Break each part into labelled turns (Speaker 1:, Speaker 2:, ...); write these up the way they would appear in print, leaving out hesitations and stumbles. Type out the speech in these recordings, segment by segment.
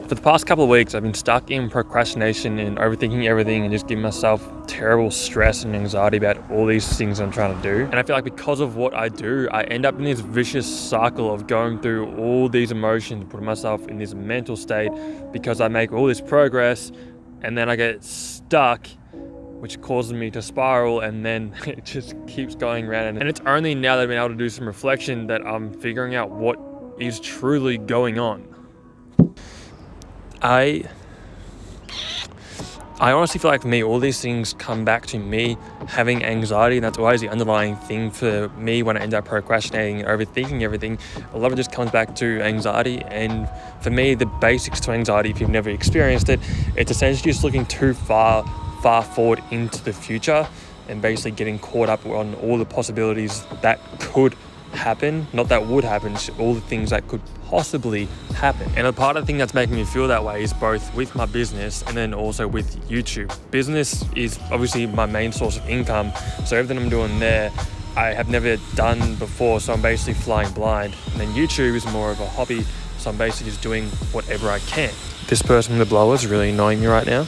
Speaker 1: For the past couple of weeks, I've been stuck in procrastination and overthinking everything and just giving myself terrible stress and anxiety about all these things I'm trying to do. And I feel like because of what I do, I end up in this vicious cycle of going through all these emotions, putting myself in this mental state because I make all this progress and then I get stuck, which causes me to spiral, and then it just keeps going around. And it's only now that I've been able to do some reflection that I'm figuring out what is truly going on. I honestly feel like for me, all these things come back to me having anxiety, and that's always the underlying thing for me when I end up procrastinating and overthinking everything. A lot of it just comes back to anxiety, and for me, the basics to anxiety, if you've never experienced it, it's essentially just looking too far forward into the future and basically getting caught up on all the possibilities that could happen, not that would happen, just all the things that could possibly happen. And a part of the thing that's making me feel that way is both with my business and then also with YouTube. Business is obviously my main source of income, so everything I'm doing there I have never done before, so I'm basically flying blind. And then YouTube is more of a hobby, so I'm basically just doing whatever I can. This person with the blower is really annoying me right now.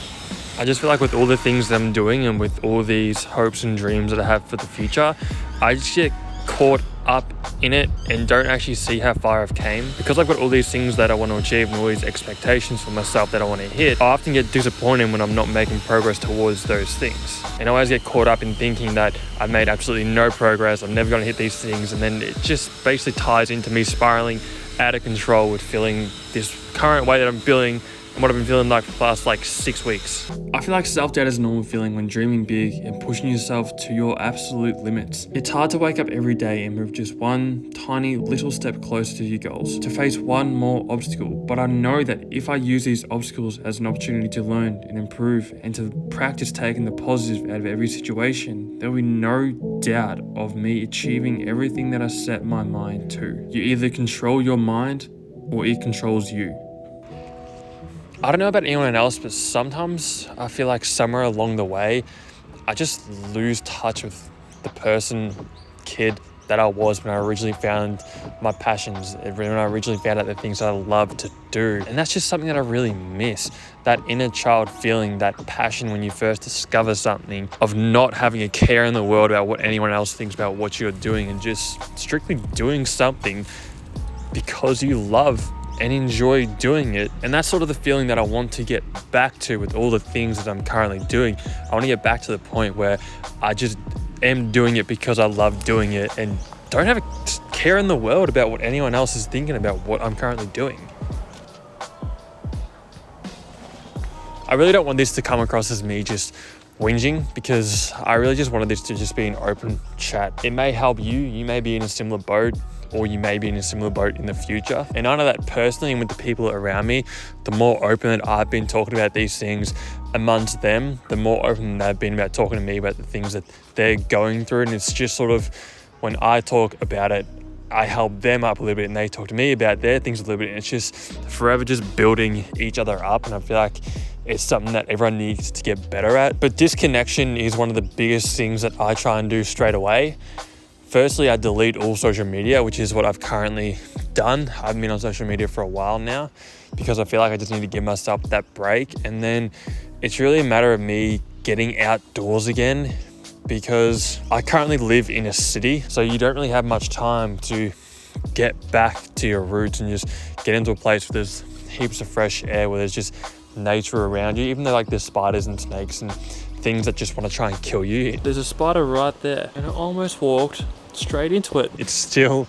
Speaker 1: I just feel like with all the things that I'm doing and with all these hopes and dreams that I have for the future, I just get caught up in it and don't actually see how far I've came. Because I've got all these things that I want to achieve and all these expectations for myself that I want to hit, I often get disappointed when I'm not making progress towards those things. And I always get caught up in thinking that I've made absolutely no progress, I'm never going to hit these things, and then it just basically ties into me spiraling out of control with feeling this current way that I'm feeling and what I've been feeling like for the past 6 weeks. I feel like self-doubt is a normal feeling when dreaming big and pushing yourself to your absolute limits. It's hard to wake up every day and move just one tiny little step closer to your goals, to face one more obstacle. But I know that if I use these obstacles as an opportunity to learn and improve and to practice taking the positive out of every situation, there will be no doubt of me achieving everything that I set my mind to. You either control your mind or it controls you. I don't know about anyone else, but sometimes I feel like somewhere along the way, I just lose touch with the kid that I was when I originally found my passions, when I originally found out the things that I love to do. And that's just something that I really miss, that inner child feeling, that passion when you first discover something, of not having a care in the world about what anyone else thinks about what you're doing and just strictly doing something because you love and enjoy doing it. And that's sort of the feeling that I want to get back to with all the things that I'm currently doing. I want to get back to the point where I just am doing it because I love doing it and don't have a care in the world about what anyone else is thinking about what I'm currently doing. I really don't want this to come across as me just whinging, because I really just wanted this to just be an open chat. It may help you. You may be in a similar boat, or you may be in a similar boat in the future. And I know that personally, and with the people around me, the more open that I've been talking about these things amongst them, the more open they've been about talking to me about the things that they're going through. And it's just sort of, when I talk about it, I help them up a little bit and they talk to me about their things a little bit. And it's just forever just building each other up. And I feel like it's something that everyone needs to get better at. But disconnection is one of the biggest things that I try and do straight away. Firstly, I delete all social media, which is what I've currently done. I haven't been on social media for a while now because I feel like I just need to give myself that break. And then it's really a matter of me getting outdoors again, because I currently live in a city, so you don't really have much time to get back to your roots and just get into a place where there's heaps of fresh air, where there's just nature around you, even though there's spiders and snakes and things that just want to try and kill you. There's a spider right there and I almost walked straight into it. It's still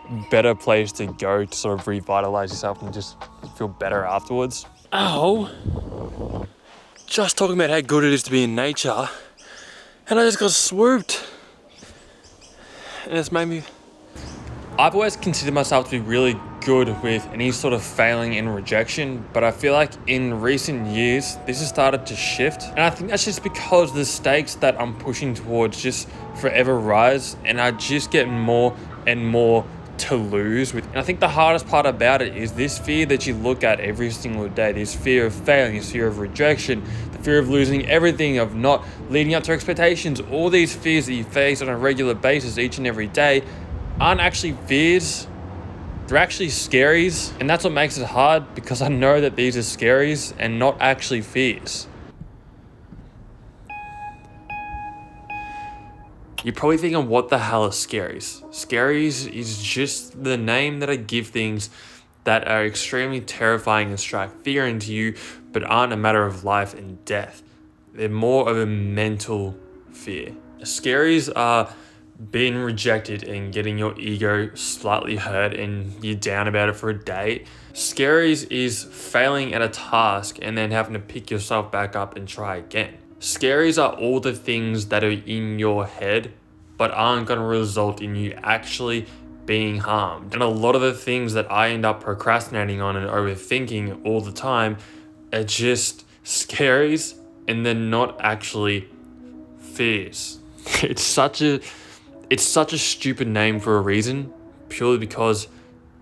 Speaker 1: a better place to go to sort of revitalize yourself and just feel better afterwards. Ow! Just talking about how good it is to be in nature, and I just got swooped. And it's made me... I've always considered myself to be really good with any sort of failing and rejection, but I feel like in recent years, this has started to shift. And I think that's just because the stakes that I'm pushing towards just forever rise, and I just get more and more to lose with. And I think the hardest part about it is this fear that you look at every single day, this fear of failing, this fear of rejection, the fear of losing everything, of not leading up to expectations. All these fears that you face on a regular basis each and every day aren't actually fears. They're actually scaries, and that's what makes it hard, because I know that these are scaries and not actually fears. You're probably thinking, what the hell is scaries? Scaries is just the name that I give things that are extremely terrifying and strike fear into you, but aren't a matter of life and death. They're more of a mental fear. Scaries are being rejected and getting your ego slightly hurt and you're down about it for a day. Scaries is failing at a task and then having to pick yourself back up and try again. Scaries are all the things that are in your head but aren't going to result in you actually being harmed. And a lot of the things that I end up procrastinating on and overthinking all the time are just scaries, and they're not actually fears. It's such a stupid name for a reason, purely because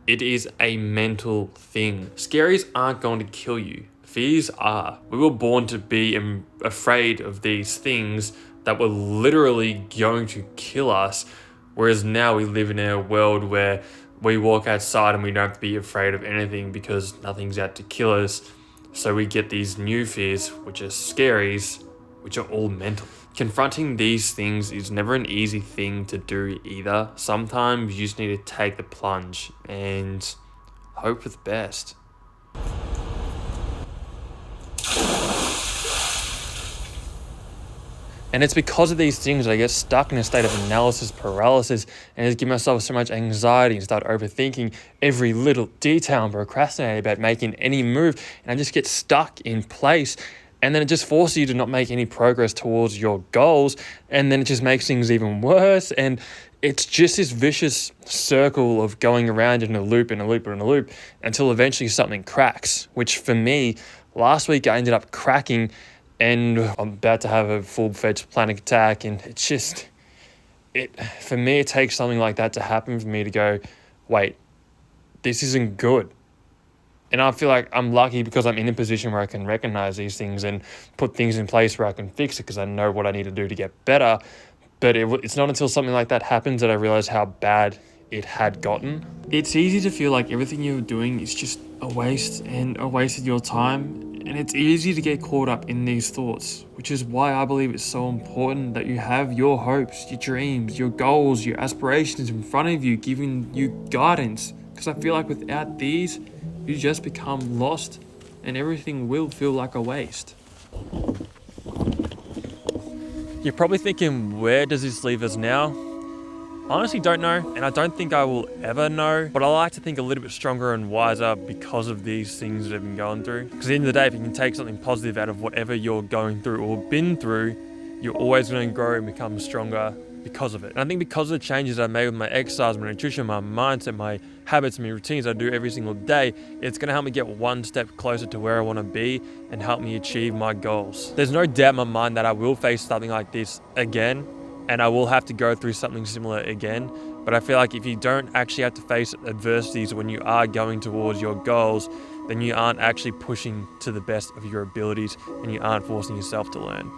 Speaker 1: it is a mental thing. Scaries aren't going to kill you. Fears are. We were born to be afraid of these things that were literally going to kill us, whereas now we live in a world where we walk outside and we don't have to be afraid of anything because nothing's out to kill us. So we get these new fears, which are scaries, which are all mental. Confronting these things is never an easy thing to do either. Sometimes you just need to take the plunge and hope for the best. And it's because of these things that I get stuck in a state of analysis paralysis and just give myself so much anxiety and start overthinking every little detail and procrastinating about making any move. And I just get stuck in place. And then it just forces you to not make any progress towards your goals. And then it just makes things even worse. And it's just this vicious circle of going around in a loop and a loop and a loop until eventually something cracks, which for me, last week I ended up cracking and I'm about to have a full-fledged panic attack. And it's just, for me, it takes something like that to happen for me to go, wait, this isn't good. And I feel like I'm lucky because I'm in a position where I can recognize these things and put things in place where I can fix it because I know what I need to do to get better. But it's not until something like that happens that I realize how bad it had gotten. It's easy to feel like everything you're doing is just a waste and a waste of your time. And it's easy to get caught up in these thoughts, which is why I believe it's so important that you have your hopes, your dreams, your goals, your aspirations in front of you, giving you guidance. Because I feel like without these, you just become lost and everything will feel like a waste. You're probably thinking, where does this leave us now? I honestly don't know, and I don't think I will ever know, but I like to think a little bit stronger and wiser because of these things that I've been going through. Because at the end of the day, if you can take something positive out of whatever you're going through or been through, you're always going to grow and become stronger because of it. And I think because of the changes I made with my exercise, my nutrition, my mindset, my habits, my routines I do every single day, it's going to help me get one step closer to where I want to be and help me achieve my goals. There's no doubt in my mind that I will face something like this again, and I will have to go through something similar again. But I feel like if you don't actually have to face adversities when you are going towards your goals, then you aren't actually pushing to the best of your abilities and you aren't forcing yourself to learn.